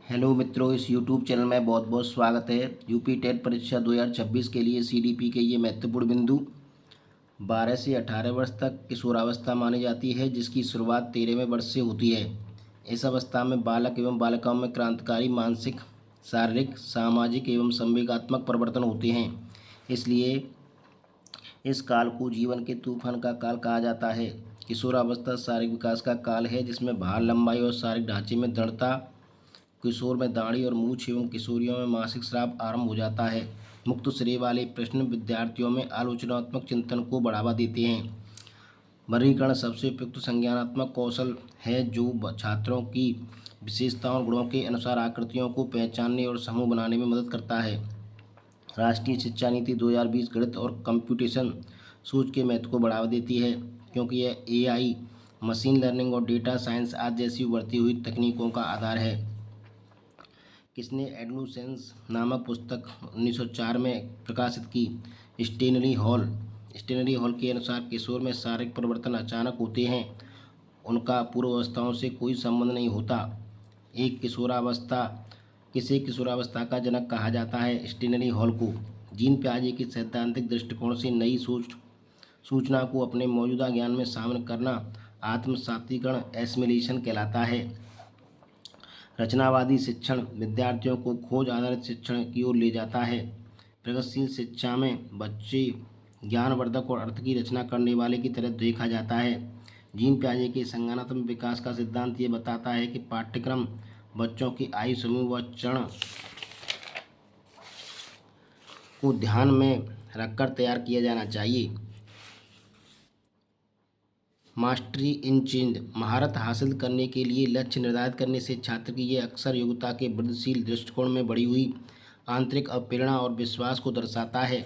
Hello मित्रों, इस YouTube channel में बहुत बहुत स्वागत है। यूपी टेट परीक्षा 2026 के लिए सीडीपी के ये महत्वपूर्ण बिंदु 12 से 18 वर्ष तक किशोरावस्था मानी जाती है, जिसकी शुरुआत 13वें वर्ष से होती है। इस अवस्था में बालक एवं बालिकाओं में क्रांतिकारी मानसिक, शारीरिक, सामाजिक एवं संवेगात्मक परिवर्तन होते हैं। इसलिए इस काल को जीवन के तूफान का काल कहा जाता है। किशोरावस्था शारीरिक विकास का काल है, जिसमें भार, लंबाई और शारीरिक ढांचे में दृढ़ता, किशोर में दाढ़ी और मूछ एवं किशोरियों में मासिक स्राव आरंभ हो जाता है। मुक्त श्रेय वाले प्रश्न विद्यार्थियों में आलोचनात्मक चिंतन को बढ़ावा देते हैं। वर्गीकरण सबसे उपयुक्त संज्ञानात्मक कौशल है, जो छात्रों की विशेषताओं और गुणों के अनुसार आकृतियों को पहचानने और समूह बनाने में मदद करता है। राष्ट्रीय शिक्षा नीति 2020 गणित और कंप्यूटेशन सोच के महत्व को बढ़ावा देती है, क्योंकि यह एआई, मशीन लर्निंग और डेटा साइंस आदि जैसी उभरती हुई तकनीकों का आधार है। किसने एडोलेसेंस नामक पुस्तक 1904 में प्रकाशित की? स्टेनली हॉल के अनुसार किशोर में शारीरिक परिवर्तन अचानक होते हैं, उनका पूर्वावस्थाओं से कोई संबंध नहीं होता। किसे किशोरावस्था का जनक कहा जाता है? स्टेनली हॉल को। जीन प्याजे के सैद्धांतिक दृष्टिकोण से नई सूचना को अपने मौजूदा ज्ञान में शामिल करना आत्मसातीकरण एसिमिलेशन कहलाता है। रचनावादी शिक्षण विद्यार्थियों को खोज आधारित शिक्षण की ओर ले जाता है। प्रगतिशील शिक्षा में बच्चे ज्ञानवर्धक और अर्थ की रचना करने वाले की तरह देखा जाता है। जीन प्याजे के संज्ञानात्मक विकास का सिद्धांत ये बताता है कि पाठ्यक्रम बच्चों की आयु समूह व चरण को ध्यान में रखकर तैयार किया जाना चाहिए। मास्टरी इन चेंज महारत हासिल करने के लिए लक्ष्य निर्धारित करने से छात्र की ये अक्सर योग्यता के वृद्धिशील दृष्टिकोण में बढ़ी हुई आंतरिक प्रेरणा और विश्वास को दर्शाता है।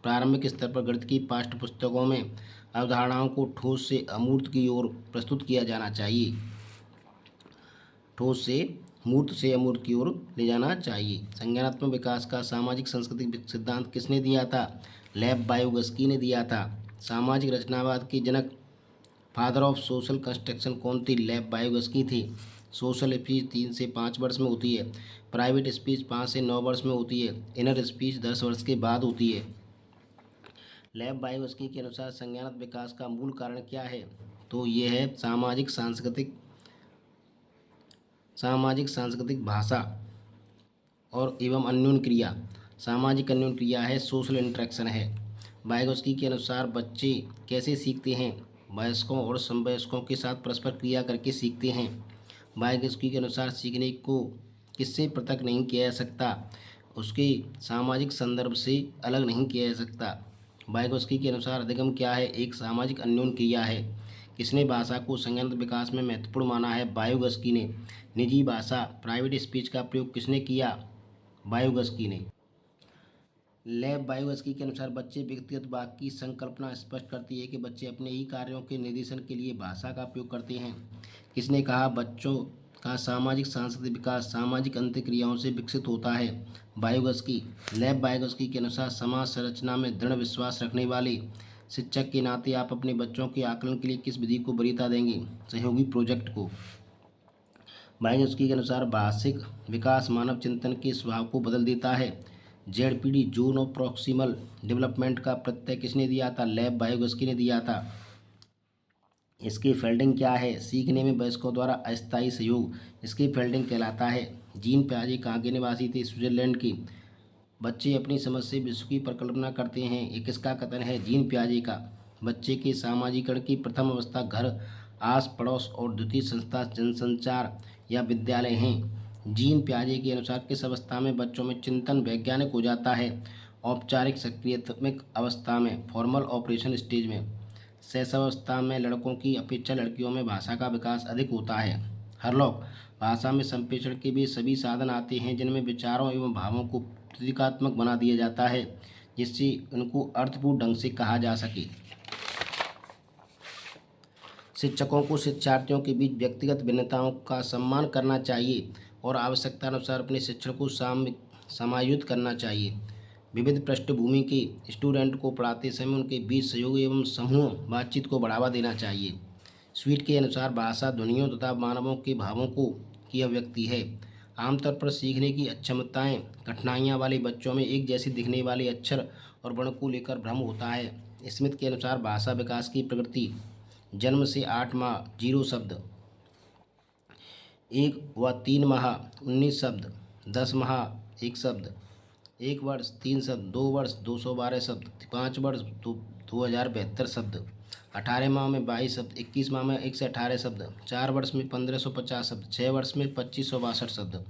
प्रारंभिक स्तर पर गणित की पाठ्य पुस्तकों में अवधारणाओं को ठोस से अमूर्त की ओर प्रस्तुत किया जाना चाहिए। ठोस से मूर्त से अमूर्त की ओर ले जाना चाहिए। संज्ञानात्मक विकास का सामाजिक सांस्कृतिक सिद्धांत किसने दिया था? लेव वाइगोत्स्की ने दिया था। सामाजिक रचनावाद के जनक, फादर ऑफ सोशल कंस्ट्रक्शन कौन थे? लेव वाइगोत्स्की थे। सोशल स्पीच 3 से 5 वर्ष में होती है। प्राइवेट स्पीच 5 से 9 वर्ष में होती है। इनर स्पीच 10 वर्ष के बाद होती है। लेव वाइगोत्स्की के अनुसार संज्ञानात्मक विकास का मूल कारण क्या है? तो ये है सामाजिक सांस्कृतिक भाषा और एवं अन्योन्य क्रिया। सामाजिक अन्योन्य क्रिया है, सोशल इंटरेक्शन है। वाइगोत्स्की के अनुसार बच्चे कैसे सीखते हैं? वयस्कों और समवयस्कों के साथ परस्पर क्रिया करके सीखते हैं। वाइगोत्स्की के अनुसार सीखने को किससे पृथक नहीं किया जा सकता? उसके सामाजिक संदर्भ से अलग नहीं किया जा सकता। वाइगोत्स्की के अनुसार अधिगम क्या है? एक सामाजिक अन्योन्य क्रिया है। किसने भाषा को संज्ञानात्मक विकास में महत्वपूर्ण माना है? वाइगोत्स्की ने। निजी भाषा, प्राइवेट स्पीच का प्रयोग किसने किया? वाइगोत्स्की ने। लेव वाइगोत्स्की के अनुसार बच्चे व्यक्तिगत वाक्य की संकल्पना स्पष्ट करती है कि बच्चे अपने ही कार्यों के निर्देशन के लिए भाषा का उपयोग करते हैं। किसने कहा बच्चों का सामाजिक सांस्कृतिक विकास सामाजिक अंतःक्रियाओं से विकसित होता है? वाइगोत्स्की। लेव वाइगोत्स्की के अनुसार समाज संरचना में दृढ़ विश्वास रखने वाले शिक्षक के नाते आप अपने बच्चों के आकलन के लिए किस विधि को वरीयता देंगे? सहयोगी प्रोजेक्ट को। वाइगोत्स्की के अनुसार भाषिक विकास मानव चिंतन के स्वभाव को बदल देता है। ZPD zone of proximal development का प्रत्यय किसने दिया था? लेव वाइगोत्स्की ने दिया था। इसकी फील्डिंग क्या है? सीखने में वयस्कों द्वारा अस्थायी सहयोग इसकी फील्डिंग कहलाता है। जीन प्याजे कहाँ के निवासी थे? स्विट्जरलैंड के। बच्चे अपनी समझ से विश्व की परिकल्पना करते हैं, ये किसका कथन है? जीन प्याजे का। बच्चे के सामाजिकरण की प्रथम अवस्था घर, आस पड़ोस और द्वितीय संस्था जनसंचार या विद्यालय हैं। जीन प्याजे के अनुसार किस अवस्था में बच्चों में चिंतन वैज्ञानिक हो जाता है? औपचारिक सक्रियात्मक अवस्था में, फॉर्मल ऑपरेशन स्टेज में। शैशवावस्था में लड़कों की अपेक्षा लड़कियों में भाषा का विकास अधिक होता है। हरलॉक। भाषा में संप्रेषण के भी सभी साधन आते हैं जिनमें विचारों एवं भावों को प्रतीकात्मक बना दिया जाता है, जिससे उनको अर्थपूर्ण ढंग से कहा जा सके। शिक्षकों को शिक्षार्थियों के बीच व्यक्तिगत भिन्नताओं का सम्मान करना चाहिए और आवश्यकता अनुसार अपने शिक्षण को समायोजित करना चाहिए। विविध पृष्ठभूमि के स्टूडेंट को पढ़ाते समय उनके बीच सहयोग एवं समूह बातचीत को बढ़ावा देना चाहिए। स्वीट के अनुसार भाषा ध्वनियों तथा मानवों के भावों की अभिव्यक्ति है। आमतौर पर सीखने की अक्षमताएं कठिनाइयां वाले बच्चों में एक जैसे दिखने वाले अक्षर और वर्ण को लेकर भ्रम होता है। स्मिथ के अनुसार भाषा विकास की प्रगति जन्म से 8 माह 0 शब्द, 1 व 3 माह 19 शब्द, 10 माह 1 शब्द, 1 वर्ष 3 शब्द, 2 वर्ष 212 शब्द, 5 वर्ष 2072 शब्द, 18 माह में 22 शब्द, 21 माह में 118 शब्द, 4 वर्ष में 1550 शब्द, 6 वर्ष में 2562 शब्द।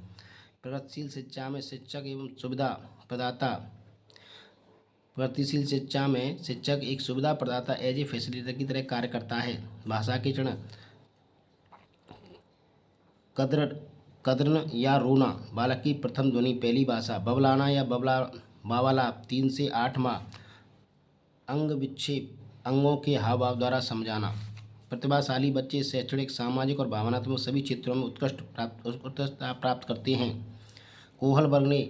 प्रगतिशील शिक्षा में शिक्षक एवं सुविधा प्रदाता प्रगतिशील शिक्षा में शिक्षक एक सुविधा प्रदाता एज ए फैसिलिटेटर की तरह कार्य करता है। भाषा के क्षण कद्रन या रोना बालक की प्रथम ध्वनि पहली भाषा, बबलाना या बावलाप 3 से 8 माह, अंग विक्षेप अंगों के हाव भाव द्वारा समझाना। प्रतिभाशाली बच्चे शैक्षणिक सामाजिक और भावनात्मक सभी क्षेत्रों में उत्कृष्टता प्राप्त करते हैं। कोहल वर्ग ने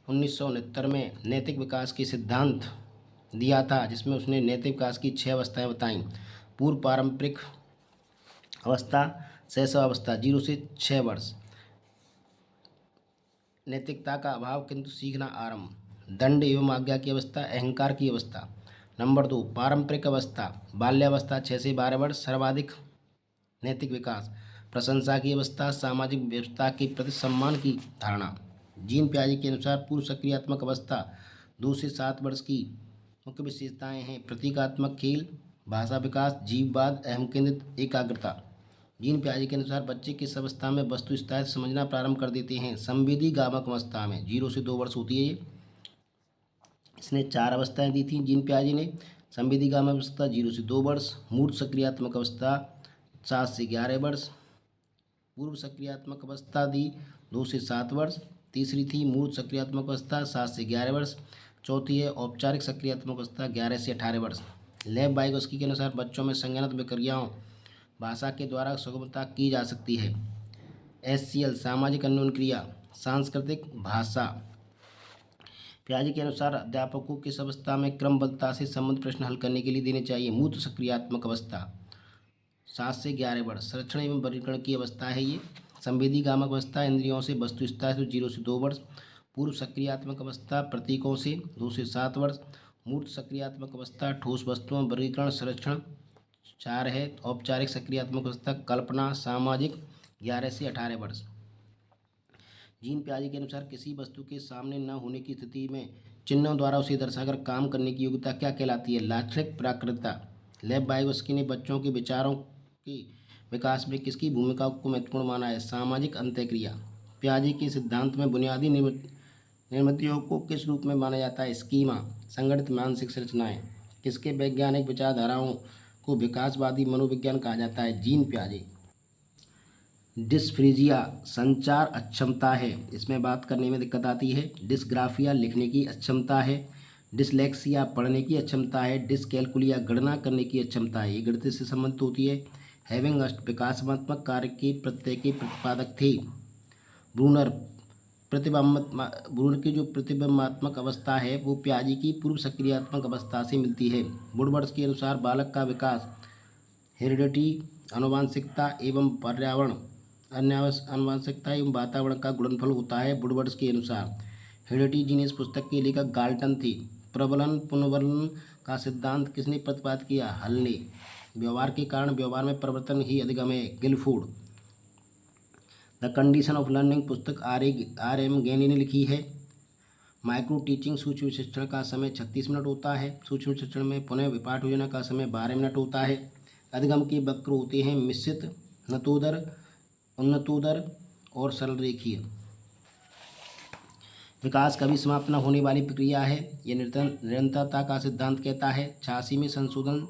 1969 में नैतिक विकास के सिद्धांत दिया था, जिसमें उसने नैतिक विकास की 6 अवस्थाएं बताईं। पूर्व पारंपरिक अवस्था, शैशव अवस्था 0 से 6 वर्ष, नैतिकता का अभाव किंतु सीखना आरंभ, दंड एवं आज्ञा की अवस्था, अहंकार की अवस्था। नंबर 2 पारंपरिक अवस्था, बाल्यावस्था 6 से 12 वर्ष, सर्वाधिक नैतिक विकास, प्रशंसा की अवस्था, सामाजिक व्यवस्था के प्रति सम्मान की धारणा। जीन प्याजे के अनुसार पूर्व सक्रियात्मक अवस्था 2 से 7 वर्ष की मुख्य विशेषताएं हैं प्रतीकात्मक खेल, भाषा विकास, जीववाद, अहम केंद्रित एकाग्रता। जीन प्याजे के अनुसार बच्चे किस अवस्था में वस्तु स्थायित्व समझना प्रारंभ कर देते हैं? संवेदी गामक अवस्था में 0 से 2 वर्ष होती है ये। इसने 4 अवस्थाएं दी थी जीन प्याजे ने। संवेदी गामक अवस्था 0 से 2 वर्ष, मूर्त सक्रियात्मक अवस्था 7 से 11 वर्ष, पूर्व सक्रियात्मक अवस्था दी 2 से 7 वर्ष, तीसरी थी मूर्त सक्रियात्मक अवस्था 7 से 11 वर्ष, चौथी है औपचारिक सक्रियात्मक अवस्था 11 से 18 वर्ष। लेव वाइगोस्की के अनुसार बच्चों में संज्ञानात्मक प्रक्रियाओं भाषा के द्वारा सुगमता की जा सकती है। SCL सामाजिक अन्योन्य क्रिया, सांस्कृतिक भाषा। प्याजे के अनुसार अध्यापक को किस अवस्था में क्रमबद्धता से संबंधित प्रश्न हल करने के लिए देने चाहिए? मूर्त सक्रियात्मक अवस्था 7 से 11 वर्ष, संरक्षण एवं वर्गीकरण की अवस्था है ये। संवेदी गामक अवस्था इंद्रियों से वस्तु स्थायित्व 0 से 2 वर्ष, पूर्व सक्रियात्मक अवस्था प्रतीकों से 2 से 7 वर्ष, मूर्त सक्रियात्मक अवस्था ठोस वस्तुओं वर्गीकरण संरक्षण 4 है, औपचारिक सक्रियात्मक अवस्था कल्पना सामाजिक 11 से 18 वर्ष। जीन प्याजे के अनुसार किसी वस्तु के सामने न होने की स्थिति में चिन्हों द्वारा उसे दर्शाकर काम करने की योग्यता क्या कहलाती है? लाक्षणिक प्राकृतता। लेव वाइगोस्की ने बच्चों के विचारों के विकास में किसकी भूमिका को महत्वपूर्ण माना है? सामाजिक अंतःक्रिया। प्याजे के सिद्धांत में बुनियादी निर्मितियों को किस रूप में माना जाता है? स्कीमा, संगठित मानसिक संरचनाएं। किसके वैज्ञानिक विचारधाराओं को विकासवादी मनोविज्ञान कहा जाता है? जीन प्याजे। डिस्फ्रीजिया संचार अक्षमता है, इसमें बात करने में दिक्कत आती है। डिस्ग्राफिया लिखने की अक्षमता है। डिसलेक्सिया पढ़ने की अक्षमता है। डिसकैलकुलिया गणना करने की अक्षमता है, ये गणित से संबंधित होती है। हैविंग विकासात्मक कार्य के प्रत्यय के प्रतिपादक थे। ब्रूनर ब्रूनर की जो प्रतिबिंबात्मक अवस्था है वो प्याजे की पूर्व सक्रियात्मक अवस्था से मिलती है। वुडवर्ड्स के अनुसार बालक का विकास हेरिडिटी आनुवंशिकता एवं पर्यावरण आनुवंशिकता एवं वातावरण का गुणनफल होता है। वुडवर्ड्स के अनुसार हेरिडिटी जीनियस पुस्तक के लेखक गाल्टन थे। प्रबलन पुनर्वलन का सिद्धांत किसने प्रतिपादित किया? हल ने। व्यवहार के कारण व्यवहार में परिवर्तन ही अधिगम है, Guilford. The condition of learning पुस्तक R.M. गैनी ने लिखी है। माइक्रो टीचिंग सूक्ष्म शिक्षण का समय 36 मिनट होता है। सूक्ष्म शिक्षण में पुनः विपाठ योजना का समय 12 मिनट होता है। अधिगम के वक्र होते हैं मिश्रित, नतोदर, उन्नतोदर और सरल रेखीय। विकास कभी समाप्त न होने वाली प्रक्रिया है, यह निरंतरता का सिद्धांत कहता है। 86 में संशोधन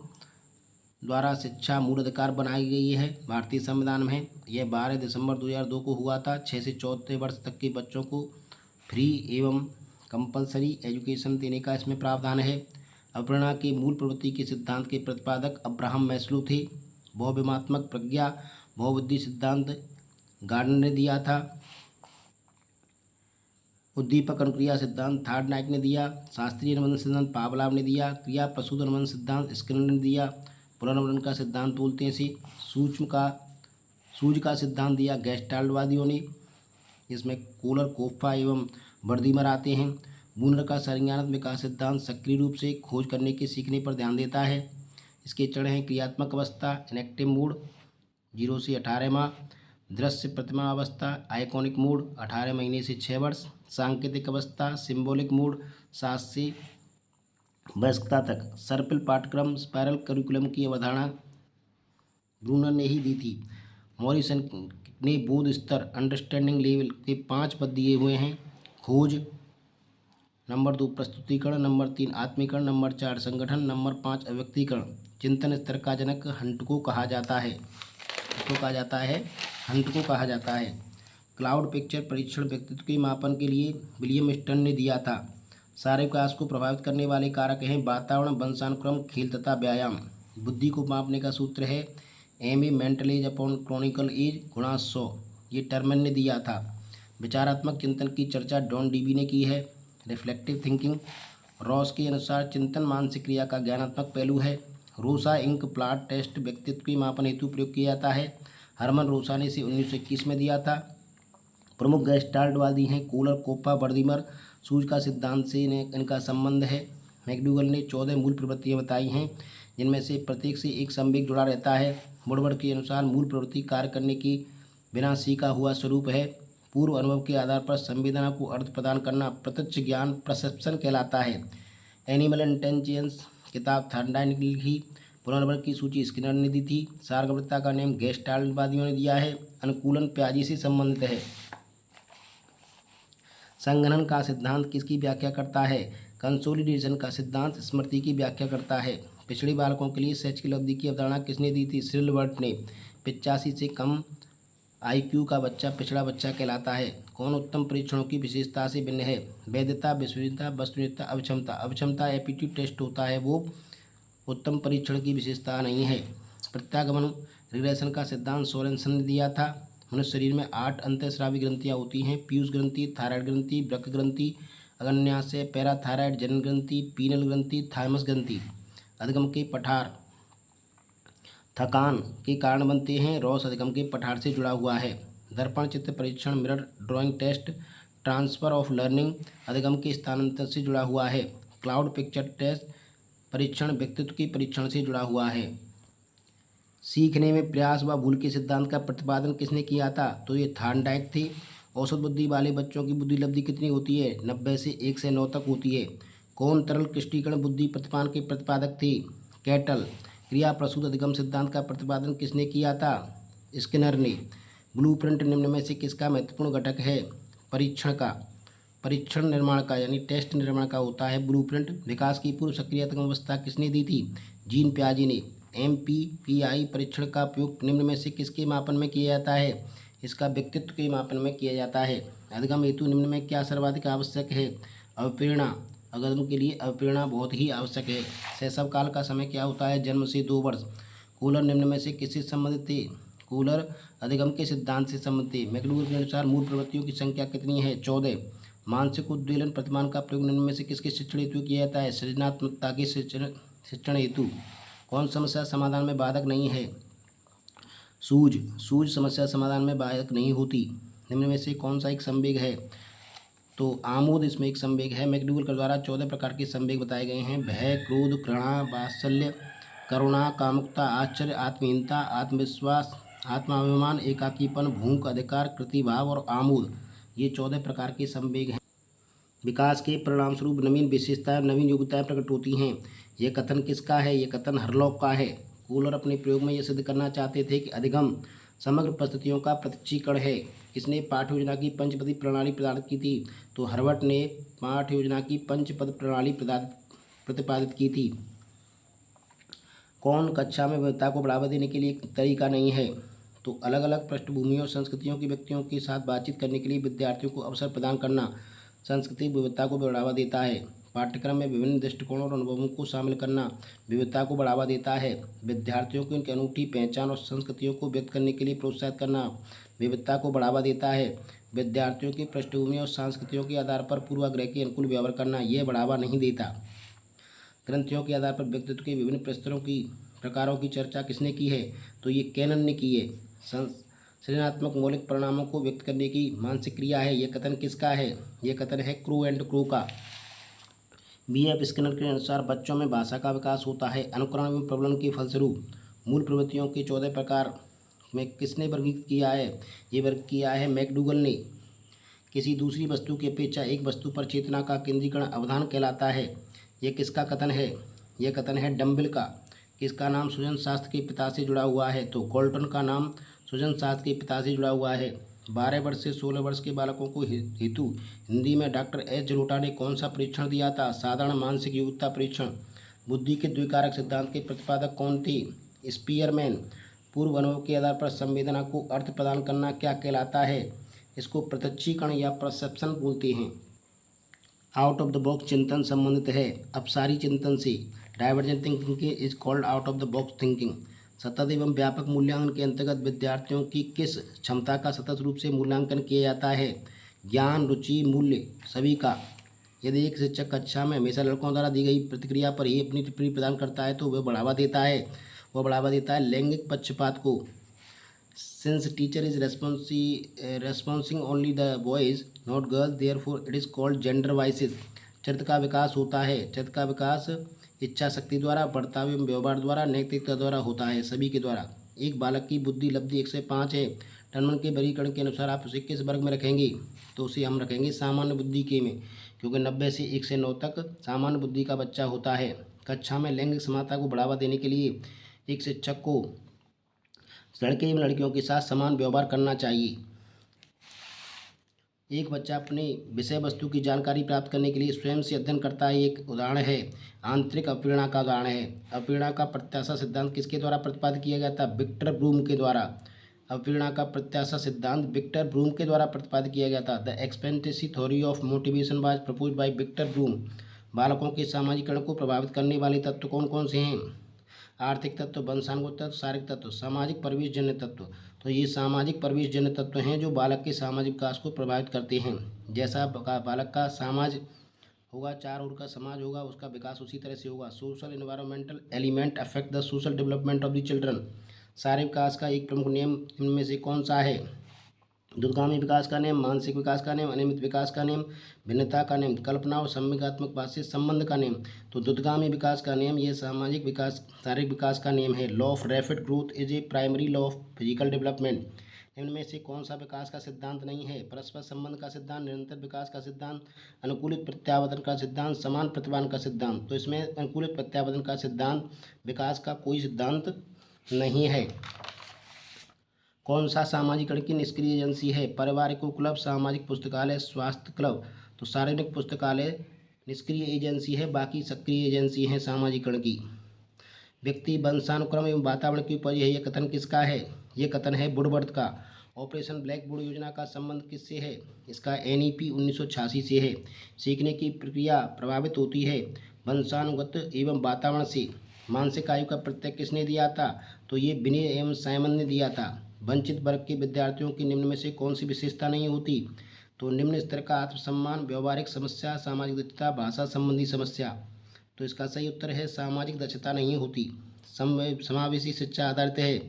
द्वारा शिक्षा मूल अधिकार बनाई गई है भारतीय संविधान में। यह 12 दिसंबर 2002 को हुआ था। 6 से 14 वर्ष तक के बच्चों को फ्री एवं कंपलसरी एजुकेशन देने का इसमें प्रावधान है। अवप्रेरणा के मूल प्रवृत्ति के सिद्धांत के प्रतिपादक अब्राहम मैस्लो थे। बहुविमात्मक प्रज्ञा बहुबुद्धि सिद्धांत गार्डनर ने दिया था। उद्दीपक अनुक्रिया सिद्धांत थार्डनाइक ने दिया। शास्त्रीय अनुबंध सिद्धांत पावलाव ने दिया। क्रिया प्रसूत अनुबंध सिद्धांत स्किनर ने दिया। पुनर्वलन का सिद्धांत बोलते हैं इसे। सूझ का सिद्धांत दिया गेस्टाल्टवादियों ने। इसमें कोलर, कोप्पा एवं वर्दीमर आते हैं। बूनर का संज्ञानात्मक विकास सिद्धांत सक्रिय रूप से खोज करने के सीखने पर ध्यान देता है। इसके चरण हैं क्रियात्मक अवस्था इनएक्टिव मोड 0 से 18 माह, दृश्य प्रतिमा अवस्था आइकॉनिक मोड 18 महीने से 6 वर्ष, सांकेतिक अवस्था सिंबॉलिक मोड 7 से वयस्कता तक। सर्पिल पाठ्यक्रम स्पायरल करिकुलम की अवधारणा ब्रूनर ने ही दी थी। मॉरिसन ने बोध स्तर अंडरस्टैंडिंग लेवल के 5 पद दिए हुए हैं। खोज, नंबर 2 प्रस्तुतिकरण, नंबर 3 आत्मीकरण, नंबर 4 संगठन, नंबर 5 अव्यक्तीकरण। चिंतन स्तर का जनक हंट को कहा जाता है। इसको कहा जाता है हंट को कहा जाता है। क्लाउड पिक्चर परीक्षण व्यक्तित्व के मापन के लिए विलियम स्टर्न ने दिया था। शारीरिक विकास को प्रभावित करने वाले कारक हैं वातावरण, वंशानुक्रम, खेल तथा व्यायाम। बुद्धि को मापने का सूत्र है MA mental age upon chronicle age गुणा 100। ये टर्मन ने दिया था। विचारात्मक चिंतन की चर्चा डॉन डीबी ने की है। रिफ्लेक्टिव थिंकिंग, रॉस के अनुसार चिंतन मानसिक क्रिया का ज्ञानात्मक पहलू है। रोसा इंक प्लॉट टेस्ट व्यक्तित्व के मापन हेतु प्रयोग किया जाता है। हरमन रोसा ने इसे 1921 में दिया था। प्रमुख गेस्टाल्टवादी हैं कोलर, कोप्पा, वर्दीमर। सूझ का सिद्धांत से इनका संबंध है। मैकडूगल ने 14 मूल प्रवृत्तियाँ बताई हैं जिनमें से प्रत्येक से एक संवेग जुड़ा रहता है। वुडवर्ड के अनुसार मूल प्रवृत्ति कार्य करने की बिना सीखा हुआ स्वरूप है। पूर्व अनुभव के आधार पर संवेदना को अर्थ प्रदान करना प्रत्यक्ष ज्ञान परसेप्शन कहलाता है। एनिमल इंटेलिजेंस किताब थॉर्नडाइक ने लिखी। पुनर्वर्ग की सूची स्किनर ने दी थी। सार्वभौमिकता का नेम गेस्टाल्टवादियों ने दिया है। अनुकूलन प्याजी से संबंधित है। संघनन का सिद्धांत किसकी व्याख्या करता है? कंसोलिडेशन का सिद्धांत स्मृति की व्याख्या करता है। पिछड़े बालकों के लिए शैक्षिक अवधि की अवधारणा किसने दी थी? सिल्वर्ट ने। 85 से कम IQ का बच्चा पिछड़ा बच्चा कहलाता है। कौन उत्तम परीक्षणों की विशेषता से भिन्न है? वैधता, विश्वसनीयता, वस्तुनिष्ठता, अक्षमता। अक्षमता एप्टीट्यूड टेस्ट होता है, वो उत्तम परीक्षण की विशेषता नहीं है। प्रत्यागमन रिग्रेशन का सिद्धांत सोरेनसन ने दिया था। मनुष्य शरीर में 8 अंतःस्रावी ग्रंथियाँ होती हैं। पीयूष ग्रंथि, थायराइड ग्रंथि, वृक्क ग्रंथि, अग्न्याशय, पैराथायराइड, जनन ग्रंथि, पीनल ग्रंथि, थाइमस ग्रंथि। अधिगम के पठार थकान के कारण बनते हैं। रॉस अधिगम के पठार से जुड़ा हुआ है। दर्पण चित्र परीक्षण, mirror drawing test, transfer of learning अधिगम के स्थानांतर से जुड़ा हुआ है। क्लाउड पिक्चर टेस्ट परीक्षण व्यक्तित्व के परीक्षण से जुड़ा हुआ है। सीखने में प्रयास व भूल के सिद्धांत का प्रतिपादन किसने किया था? तो ये थॉर्नडाइक थे। औसत बुद्धि वाले बच्चों की बुद्धि लब्धि कितनी होती है? 90 से 1 से 9 तक होती है। कौन तरल क्रिस्टीकरण बुद्धि प्रतिपादन के प्रतिपादक थे? कैटल। क्रिया प्रसूत अधिगम सिद्धांत का प्रतिपादन किसने किया था? स्किनर ने। ब्लूप्रिंट निम्न में से किसका महत्वपूर्ण घटक है? परीक्षण का, परीक्षण निर्माण का यानी टेस्ट निर्माण का होता है ब्लूप्रिंट। विकास की पूर्व सक्रियात्मक अवस्था किसने दी थी? जीन प्याजी ने। MPPI परीक्षण का उपयोग निम्न में से किसके मापन में किया जाता है? इसका व्यक्तित्व के मापन में किया जाता है। अधिगम हेतु निम्न में क्या सर्वाधिक आवश्यक है? अवप्रेरणा। अधिगम के लिए अवप्रेरणा बहुत ही आवश्यक है। शैशव काल का समय क्या होता है? जन्म से 2 वर्ष। कूलर निम्न में से किससे संबंधित थे? कूलर अधिगम के सिद्धांत से संबंधित थे। मैकडूगल के अनुसार मूल प्रवृत्तियों की संख्या कितनी है? 14। मानसिक उद्वेलन प्रतिमान का प्रयोग निम्न में से किसके शिक्षण हेतु किया जाता है? सृजनात्मकता के शिक्षण हेतु। कौन समस्या समाधान में बाधक नहीं है? सूझ समस्या समाधान में बाधक नहीं होती। निम्न में से कौन सा एक संवेग है? तो आमोद इसमें एक संवेग है। मैकडूगल के द्वारा 14 प्रकार के संवेग बताए गए हैं। भय, क्रोध, घृणा, वात्सल्य, करुणा, कामुकता, आश्चर्य, आत्महीनता, आत्मविश्वास, आत्माभिमान, एकाकीपन, भूख, अधिकार, कृतिभाव और आमोद। ये 14 प्रकार के संवेग हैं। विकास के परिणामस्वरूप नवीन विशेषताएं, नवीन योग्यताएं प्रकट होती हैं। यह कथन किसका है? यह कथन हरलॉक का है। कूलर अपने प्रयोग में यह सिद्ध करना चाहते थे कि अधिगम समग्र परिस्थितियों का प्रत्यक्षीकरण है। किसने पाठ्य योजना की पंचपदी प्रणाली प्रदान की थी? तो हर्बर्ट ने पाठ्य योजना की पंचपद प्रणाली प्रतिपादित की थी। कौन कक्षा में विविधता को बढ़ावा देने के लिए एक तरीका नहीं है? तो अलग अलग पृष्ठभूमि और संस्कृतियों के व्यक्तियों के साथ बातचीत करने के लिए विद्यार्थियों को अवसर प्रदान करना सांस्कृतिक विविधता को बढ़ावा देता है। पाठ्यक्रम में विभिन्न दृष्टिकोणों और अनुभवों को शामिल करना विविधता को बढ़ावा देता है। विद्यार्थियों को उनकी अनूठी पहचान और संस्कृतियों को व्यक्त करने के लिए प्रोत्साहित करना विविधता को बढ़ावा देता है। विद्यार्थियों की पृष्ठभूमि और संस्कृतियों के आधार पर पूर्वाग्रह के अनुकूल व्यवहार करना यह बढ़ावा नहीं देता। ग्रंथियों के आधार पर व्यक्तित्व के विभिन्न प्रकारों की चर्चा किसने की है? तो ये कैनन ने की है। सृजनात्मक मौलिक परिणामों को व्यक्त करने की मानसिक क्रिया है। यह कथन किसका है? यह कथन है क्रू एंड क्रू का। B.F. स्किनर के अनुसार बच्चों में भाषा का विकास होता है अनुकरण एवं प्रबलन के फलस्वरूप। मूल प्रवृत्तियों के 14 प्रकार में किसने वर्गीकृत किया है? ये वर्ग किया है मैकडूगल ने। किसी दूसरी वस्तु की अपेक्षा एक वस्तु पर चेतना का केंद्रीकरण अवधान कहलाता है। यह किसका कथन है? यह कथन है डम्बिल का। किसका नाम सृजन शास्त्र के पिता से जुड़ा हुआ है? तो गोल्टन का नाम सृजन शास्त्र के पिता से जुड़ा हुआ है। 12 वर्ष से 16 वर्ष के बालकों को हेतु हिंदी में डॉक्टर एच जलोटा ने कौन सा परीक्षण दिया था? साधारण मानसिक योग्यता परीक्षण। बुद्धि के द्विकारक सिद्धांत के प्रतिपादक कौन थे? स्पीयरमैन। पूर्व अनुभव के आधार पर संवेदना को अर्थ प्रदान करना क्या कहलाता है? इसको प्रत्यक्षीकरण या परसेप्शन बोलते हैं। आउट ऑफ द बॉक्स चिंतन संबंधित है अपसारी चिंतन से। Divergent thinking is called out of the box thinking. सतत एवं व्यापक मूल्यांकन के अंतर्गत विद्यार्थियों की किस क्षमता का सतत रूप से मूल्यांकन किया जाता है? ज्ञान, रुचि, मूल्य सभी का। यदि एक शिक्षक कक्षा में हमेशा लड़कों द्वारा दी गई प्रतिक्रिया पर ही अपनी टिप्पणी प्रदान करता है तो वह बढ़ावा देता है लैंगिक पक्षपात को। Since teacher is responsing only the boys not girls therefore it is called gender biases. चरित्र का विकास होता है। चरित्र का विकास इच्छा शक्ति द्वारा, बर्ताव एवं व्यवहार द्वारा, नैतिकता द्वारा होता है, सभी के द्वारा। एक बालक की बुद्धि लब्धि 1 से 5 है। टनमन के वर्गीकरण के अनुसार आप उसे किस वर्ग में रखेंगे? तो उसे हम रखेंगे सामान्य बुद्धि के में, क्योंकि 90 से 1 से 9 तक सामान्य बुद्धि का बच्चा होता है। कक्षा में लैंगिक समानता को बढ़ावा देने के लिए एक शिक्षक को लड़के एवं लड़कियों के साथ समान व्यवहार करना चाहिए। एक बच्चा अपने विषय वस्तु की जानकारी प्राप्त करने के लिए स्वयं से अध्ययन करता है। एक उदाहरण है आंतरिक अप्रेरणा का उदाहरण है। अप्रेरणा का प्रत्याशा सिद्धांत किसके द्वारा प्रतिपादित किया गया था? विक्टर ब्रूम के द्वारा। अप्रेरणा का प्रत्याशा सिद्धांत विक्टर ब्रूम के द्वारा प्रतिपादित किया गया था। The expectancy theory of motivation was proposed by Victor Vroom. बालकों के सामाजिकरण को प्रभावित करने वाले तत्व कौन कौन से हैं? आर्थिक तत्व, वंशानुगत तत्व, शारीरिक तत्व, सामाजिक परिवेश जन्य तत्व। तो ये सामाजिक परिवेश जन्य तत्व हैं जो बालक के सामाजिक विकास को प्रभावित करते हैं। जैसा बालक का समाज होगा, चार ओर का समाज होगा, उसका विकास उसी तरह से होगा। Social environmental element affect the social development of the children. शारीरिक विकास का एक प्रमुख नियम इनमें से कौन सा है? दूरगामी विकास का नियम, मानसिक विकास का नियम, अनियमित विकास का नियम, भिन्नता का नियम, कल्पना और संवेगात्मक बात से संबंध का नियम। तो दूरगामी विकास का नियम ये सामाजिक विकास, शारीरिक विकास का नियम है। Law of rapid growth is a primary law of physical development. इनमें से कौन सा विकास का सिद्धांत नहीं है? परस्पर संबंध का सिद्धांत, निरंतर विकास का सिद्धांत, अनुकूलित प्रत्यावर्तन का सिद्धांत, समान प्रतिमान का सिद्धांत। तो इसमें अनुकूलित प्रत्यावर्तन का सिद्धांत विकास का कोई सिद्धांत नहीं है। कौन सा सामाजिकरण की निष्क्रिय एजेंसी है? पारिवारिक क्लब, सामाजिक पुस्तकालय, स्वास्थ्य क्लब। तो सार्वजनिक पुस्तकालय निष्क्रिय एजेंसी है, बाकी सक्रिय एजेंसी है सामाजिकरण की। व्यक्ति वंशानुक्रम एवं वातावरण की उपज है, यह कथन किसका है? यह कथन है वुडवर्थ का। ऑपरेशन ब्लैक बोर्ड योजना का संबंध किससे है? इसका NEP 1986 से है। सीखने की प्रक्रिया प्रभावित होती है वंशानुगत एवं वातावरण से। मानसिक आयु का प्रत्यय किसने दिया था? तो ये विनय एवं साइमन ने दिया था। वंचित वर्ग के विद्यार्थियों की निम्न में से कौन सी विशेषता नहीं होती? तो निम्न स्तर का आत्मसम्मान, व्यवहारिक समस्या, सामाजिक दक्षता, भाषा संबंधी समस्या। तो इसका सही उत्तर है सामाजिक दक्षता नहीं होती। समावेशी शिक्षा आधारित है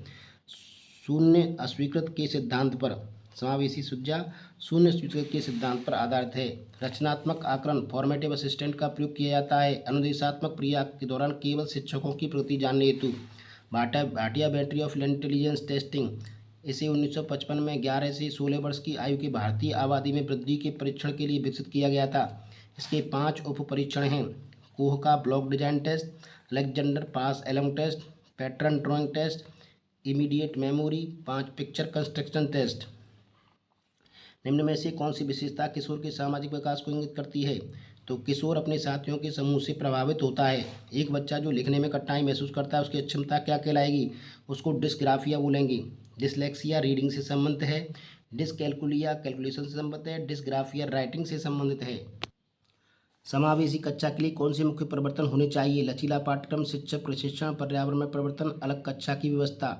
शून्य अस्वीकृत के सिद्धांत पर। समावेशी शिक्षा शून्य स्वीकृत के सिद्धांत पर आधारित है। रचनात्मक आकलन, फॉर्मेटिव असिस्टेंट का प्रयोग किया जाता है अनुदेशात्मक क्रिया के दौरान केवल शिक्षकों की प्रगति जानने हेतु। Bhatia battery of intelligence testing, इसे 1955 में 11 से 16 वर्ष की आयु की भारतीय आबादी में वृद्धि के परीक्षण के लिए विकसित किया गया था। इसके 5 उप परीक्षण हैं। कोह का block design test, Alexander passalong test, pattern drawing test, immediate memory, 5 picture construction test. निम्न में से कौन सी विशेषता किशोर के सामाजिक विकास को इंगित करती है? तो किशोर अपने साथियों के समूह से प्रभावित होता है। एक बच्चा जो लिखने में कठिनाई महसूस करता है उसकी अक्षमता क्या कहलाएगी? उसको डिस्ग्राफिया बोलेंगे। डिसलेक्सिया रीडिंग से संबंधित है, डिसकैलकुलिया कैलकुलेशन से संबंधित है, डिसग्राफिया राइटिंग से संबंधित है। समावेशी कक्षा के लिए कौन से मुख्य परिवर्तन होने चाहिए? लचीला पाठ्यक्रम, शिक्षक प्रशिक्षण, पर्यावरण में परिवर्तन, अलग कक्षा की व्यवस्था।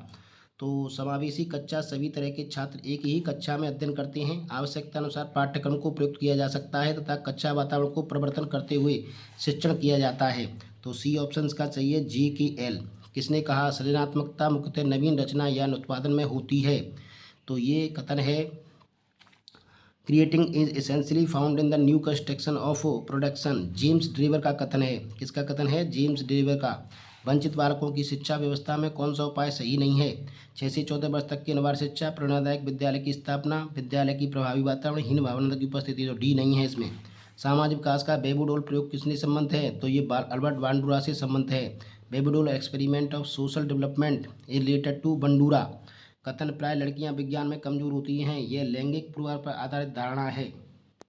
तो समावेशी कक्षा सभी तरह के छात्र एक ही कक्षा में अध्ययन करते हैं। आवश्यकता अनुसार पाठ्यक्रम को प्रयुक्त किया जा सकता है तथा कक्षा वातावरण को परिवर्तन करते हुए शिक्षण किया जाता है। तो सी ऑप्शन का चाहिए JKL। किसने कहा? सृजनात्मकता मुख्यतः नवीन रचना या उत्पादन में होती है। तो ये कथन है creating is essentially found in the new construction of production. James driver का कथन है। किसका कथन है? जेम्स ड्रीवर का। वंचित बालकों की शिक्षा व्यवस्था में कौन सा उपाय सही नहीं है? 6 से 14 वर्ष तक की अनिवार्य शिक्षा, प्रेरणादायक विद्यालय की स्थापना, विद्यालय की प्रभावी वातावरण, हीन भावना की उपस्थिति। तो डी नहीं है इसमें। सामाजिक विकास का बेबीडोल प्रयोग किसने संबंध है? तो ये अल्बर्ट बांडुरा से संबंध है। Baby doll experiment of social development is related to Bandura. कथन प्राय लड़कियां विज्ञान में कमजोर होती हैं, यह लैंगिक पूर्वाग्रह पर आधारित धारणा है।